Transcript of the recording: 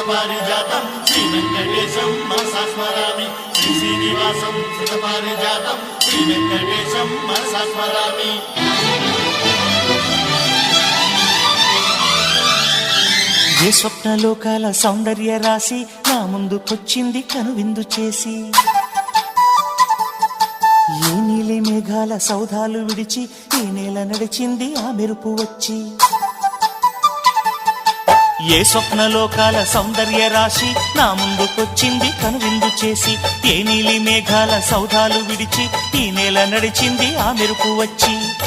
సుతపారిజాతం శ్రీ వెంకటేశం మనసా స్మరామి శ్రీ శ్రీనివాసం సుతపారిజాతం శ్రీ వెంకటేశం మనసా స్మరామి. ఏ స్వప్నలోకాల సౌందర్య రాశి నా ముందుకొచ్చింది కనువిందు చేసి, ఏ నీలి మేఘాల సౌధాలు విడిచి ఈ నేల నడిచింది ఆ మెరుపు వచ్చి. ఏ స్వప్నలోకాల సౌందర్య రాశి నా ముందుకొచ్చింది కనువిందు చేసి, ఏ నీలి మేఘాల సౌధాలు విడిచి ఈ నేల నడిచింది ఆ మెరుపు వచ్చి.